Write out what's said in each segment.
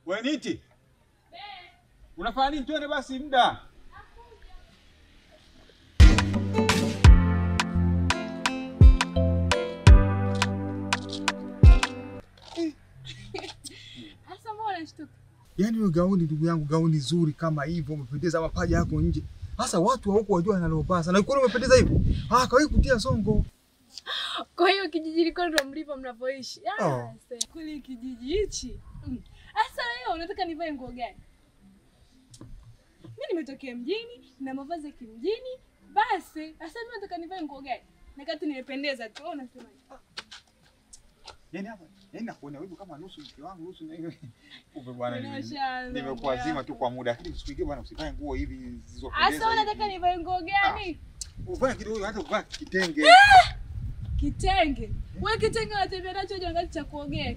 Wewe niti? Unafanya nini? Tuone basi muda. Hasa mbona unashtuka? Yaani wewe gauni ndugu yangu, gauni zuri kama hivyo, umependeza mapaja yako nje. Hasa watu wa huko wajua analopasa. Na uko umependeza hivyo. Kawahi kutia songo. Kwa hiyo kijiji liko ndo mlipo mnapoishi. Kule kijiji hichi. Hasa wewe unataka nivae nguo gani? Mimi nimetokea mjini na mavazi ya kimjini. Basi, sasa mimi nataka nivae nguo gani? Na kati nimependeza tu, unasemaje? Yaani hapa, yaani nakuona wewe kama nusu mke wangu, nusu na wewe. Upe bwana nimekuazima tu kwa muda. Lakini usipigie bwana, usivae nguo hivi zisizopendeza. Sasa unataka nivae nguo gani? Uvae kidogo hata uvaa kitenge. Kitenge? Wewe kitenge unatembea nacho je wakati cha kuogea?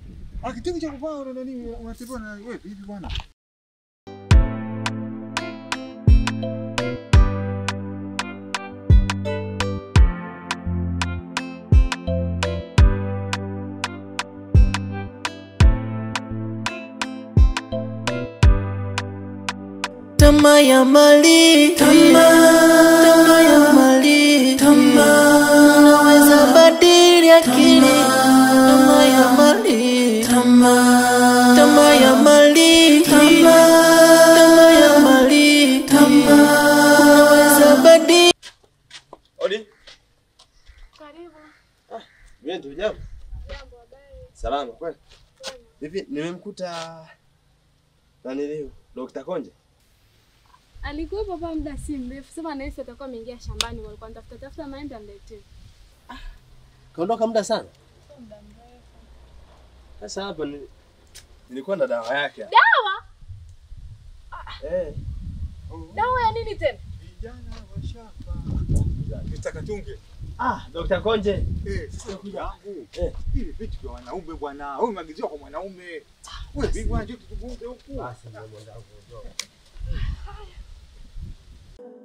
Kitenge cha kuvaa na nini unatembea na wewe hivi bwana? Tamaa ya mali, tamaa ya mali, naweza badili akili. Tamaa ya mali, tamaa ya mali, tamaa ya mali, naweza badili. Odi. Karibu. Mimi ndio jambo. Jambo habari. Salama kweli. Hivi nimemkuta nani leo? Dr. Konje. Alikuwa hapa muda si mrefu. Sema naisi atakuwa ameingia shambani, walikuwa tafuta maembe amletee. Kaondoka muda sana. Muda mrefu. Sasa hapa nilikuwa na dawa yake. Dawa? Dawa ya nini tena? Vijana wa shamba. Nitaka tunge. Dr. Konje. Sasa kuja wangu. Hivi vitu vya wanaume bwana. Wewe umeagizwa kwa mwanaume. Wewe vipi bwana, njoo tuzungumze huku. Basi ndio mwanangu.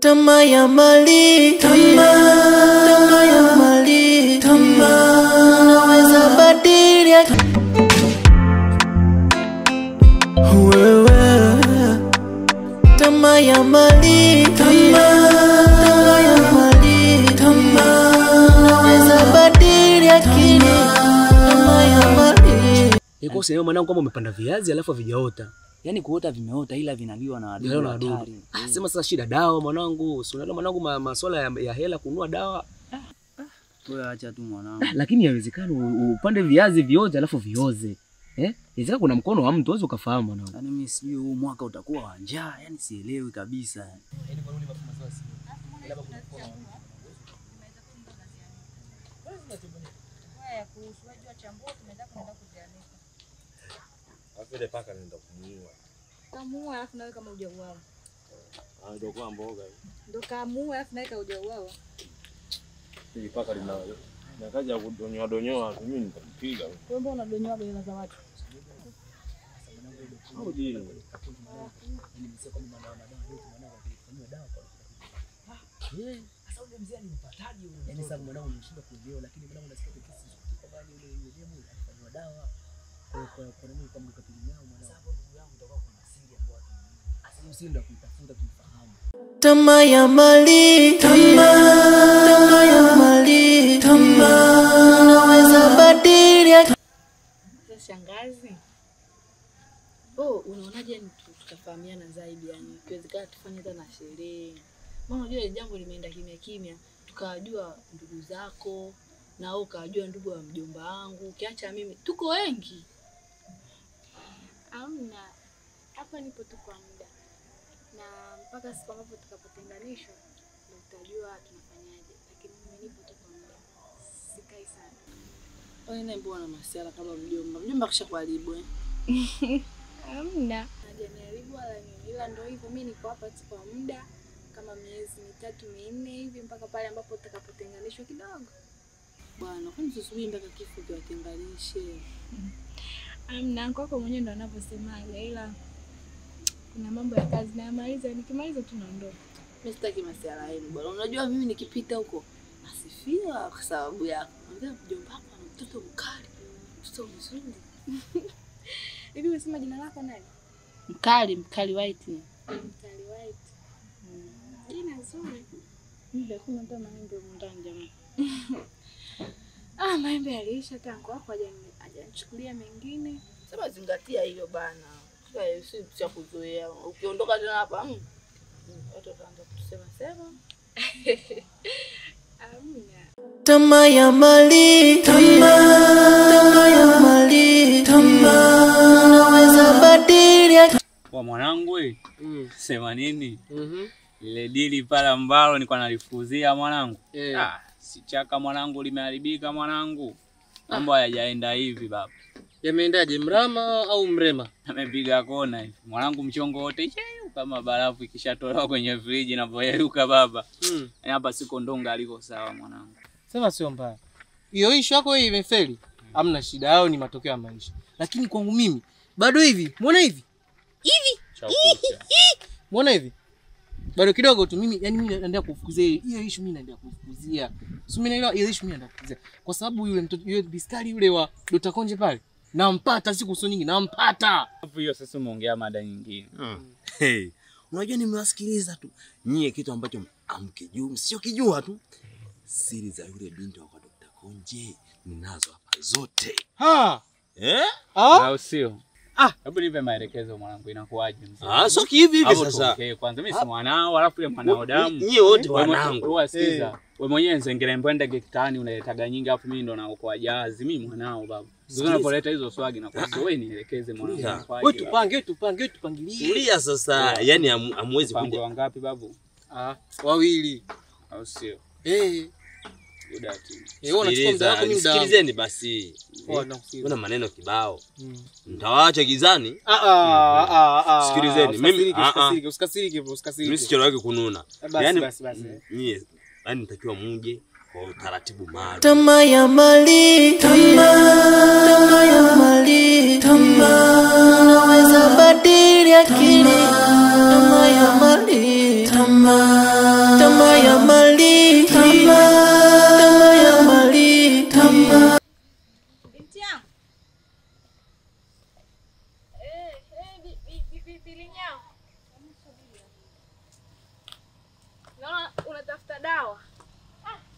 Tamaa ya mali, tamaa ya mali, naweza badili wewe. Tamaa ya mali, tamaa ya mali, naweza badili akili. Tamaa ya mali. Iko sema mwanangu kama umepanda viazi alafu vijaota. Yaani kuota vimeota ila vinaliwa na wadudu. Sema sasa shida dawa mwanangu. Si unaelewa mwanangu masuala ya hela kununua dawa. Wewe acha tu mwanangu. Lakini haiwezekani upande viazi vioze alafu vioze. Inawezekana kuna mkono wa mtu uweze ukafahamu mwanangu. Yaani mimi sijui huu mwaka utakuwa wa njaa, yaani sielewi kabisa. Yaani kwa nini mafuma sasa? Labda kuna mkono. Haya kuhusu wajua chambua tumeenda kuzianika. Afile paka nenda kumuua. Kamuua alafu nawe kama hujauawa. Ndio kwa mboga. Ndio kamuua alafu nawe hujauawa. Hili paka nakaja kudonyoa mimi nitampiga. Wewe mbona unadonyoa bela za watu? Sasa ule mzee alimpataje yule? Yaani sasa mwanangu nimeshinda kuelewa, lakini mwanangu nasikia kesi kwa bali yule demu alifanywa dawa. Kwa nini kwa mkatili yao mwanangu? Sasa ndugu yangu itakuwa kuna siri ambayo asili ndio kuitafuta tuifahamu. Tamaa ya mali, tamaa ya mali, naweza badili. Sasa shangazi. Unaonaje ni tutafahamiana zaidi yani? Ikiwezekana tufanye hata na sherehe. Maana unajua jambo limeenda kimya kimya, tukajua ndugu zako na au kajua ndugu wa mjomba wangu, ukiacha mimi tuko wengi. Amna. Hapa nipo tu kwa muda. Na mpaka siku ambapo tutakapotenganishwa ndio tutajua tunafanyaje. Lakini mimi nipo tu kwa muda. Sikai sana. Wewe naye mbona masiala kama mjomba? Mjomba kishakuharibu Amna. Hajaniaribu wala nini. Ila ndio hivyo mimi niko hapa tu kwa muda kama miezi 3-4 hivi mpaka pale ambapo tutakapotenganishwa kidogo. Bwana, kwani usisubiri mpaka kifo kiwatenganishe? Amna, kwako mwenyewe ndo anavyosemaga ila kuna mambo ya kazi na yamaliza, nikimaliza tu naondoka. Mimi sitaki masiala yenu bwana. Unajua mimi nikipita huko nasifiwa kwa sababu yako. Anambia mjomba wako ana mtoto mkali. Mtoto mzuri. Hivi umesema jina lako nani? Mkali white. Mkali white. Jina nzuri. Ndio kuna ndo maembe ndani jamani. Maembe yaliisha tangu hapo hajanichukulia mengine. Sema zingatia hiyo bana. Sio cha kuzoea. Ukiondoka tena hapa, watu wataanza kusema sema. Tamaa ya mali, tamaa ya mali, tamaa naweza badilia. Kwa mwanangu sema nini? Ile dili pale ambalo nilikuwa nalifuzia mwanangu. Sichaka mwanangu limeharibika mwanangu. Mambo hayajaenda hivi baba. Yameendaje, mrama au mrema? Amepiga kona hivi. Mwanangu mchongo wote kama barafu ikishatolewa kwenye friji na boyeruka baba. Hapa siko ndonga aliko sawa mwanangu. Sema sio mbaya. Hiyo issue yako hii imefeli. Hamna shida, yao ni matokeo ya maisha. Lakini kwangu mimi bado hivi. Muona hivi? Muona hivi? Bado kidogo tu mimi, yani mimi naendelea kufukuzia hiyo issue, mimi naendelea kufukuzia. Sio mimi naelewa hiyo issue, mimi naendelea kufukuzia. Kwa sababu yule mtoto yule biskari yule wa Dr. Konje pale, nampata siku sio nyingi, nampata. Hapo hiyo sasa umeongea mada nyingine. Unajua nimewasikiliza tu. Nyie kitu ambacho amkijua, msio kijua tu. Siri za yule binti wa Dr. Konje ninazo hapa zote. Au sio? Hebu nipe maelekezo mwanangu, inakuaje mzee? Sio hivi sasa. Okay, kwanza mimi si mwanao, alafu yule mwanao damu. Nyie wote wanangu. Wewe sikiza. Wewe mwenyewe nzengere mbwenda gekitani unaletaga nyingi, alafu mimi ndo naokoa jazi. Mimi mwanao baba. Sasa unapoleta hizo swagi na kwa wewe nielekeze mwanangu. Wewe tupangilie. Tulia sasa. Yaani hamwezi kuja. Pango ngapi babu? 2. Au sio? Sikilizeni basi. Kuna maneno kibao. Mtawaacha gizani. Sikilizeni. Mimi usikasirike. Mimi sichoro yake kununa. Yaani basi. Nyie yani nitakiwa muje kwa utaratibu maalum. Tamaa ya mali, tamaa ya mali, tamaa naweza badilia akili. Tamaa ya mali, tamaa ya mali, tamaa ya mali, tamaa. Binti yangu. Bilinyao. Naona unatafuta dawa.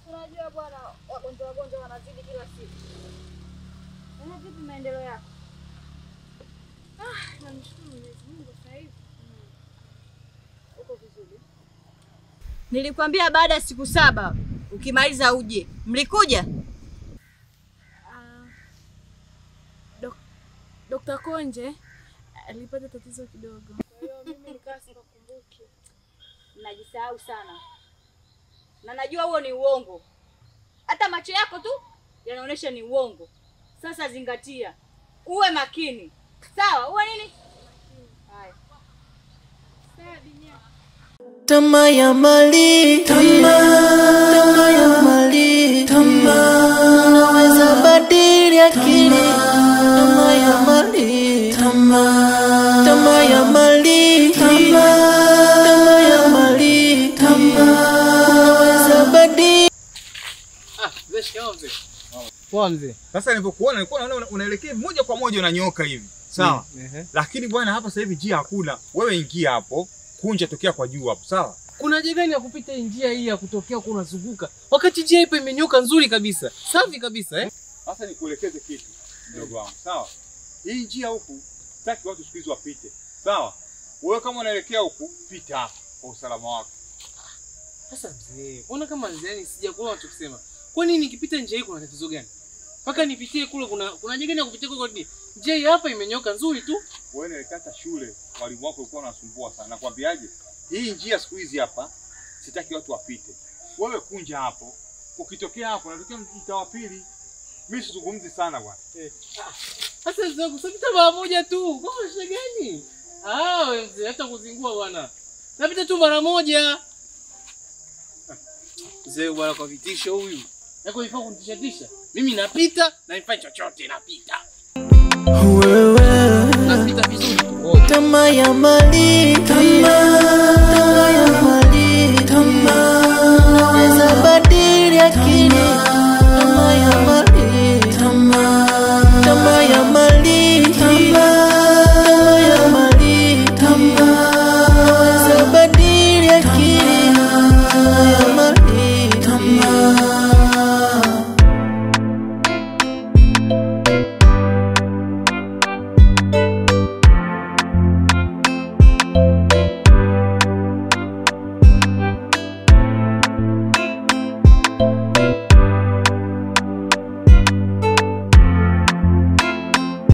Unajua bwana wagonjwa wanazidi kila siku. Vipi maendeleo yako? Namshukuru Mwenyezi Mungu sasa hivi. Uko vizuri? Nilikwambia baada ya siku 7 ukimaliza uje. Mlikuja? Dr. Konje alipata tatizo kidogo. Kwa hiyo mimi nikaa sikumbuki. Najisahau sana. Na najua huo ni uongo. Hata macho yako tu yanaonyesha ni uongo. Sasa zingatia. Uwe makini. Sawa? Uwe nini? Haya. Sawa Binya. Tamaa ya mali, tamaa ya mali, tamaa naweza badilia akili. Tamaa ya mali, tamaa ya mali, tamaa ya mali, tamaa naweza badilia. Mzee. Sasa nilipokuona nilikuwa naona unaelekea moja kwa moja unanyoka hivi. Sawa? Lakini bwana hapa sasa hivi njia hakuna. Wewe ingia hapo, kunja tokea kwa juu hapo, sawa? Kuna njia gani ya kupita njia hii ya kutokea kwa unazunguka? Wakati njia ipo imenyoka nzuri kabisa. Safi kabisa, Sasa nikuelekeze kitu mdogo wangu, sawa? Hii njia huku sitaki watu siku hizo wapite. Sawa? Wewe kama unaelekea huku, pita hapo kwa usalama wako. Sasa mzee, ona kama mzee sijakuwa unachosema. Kwa nini nikipita njia hii kuna tatizo gani? Paka nipitie kule kuna njia gani ya kupitia kule? Njia hii hapa imenyoka nzuri tu. Wewe nilikata shule, walimu wako walikuwa wanasumbua sana. Nakwambiaje? Hii njia siku hizi hapa sitaki watu wapite. Wewe kunja hapo. Ukitokea hapo unatokea mtaa wa pili. Mimi sizungumzi sana bwana. Sasa zangu sapita mara moja tu. Kwa shida gani? Wewe mzee hata kuzingua bwana. Napita tu mara moja. Mzee bwana kwa vitisho huyu. Yako ifaa kunitisha. Mimi napita na nifanye chochote napita. Wewe napita vizuri. Tamaa ya mali, tamaa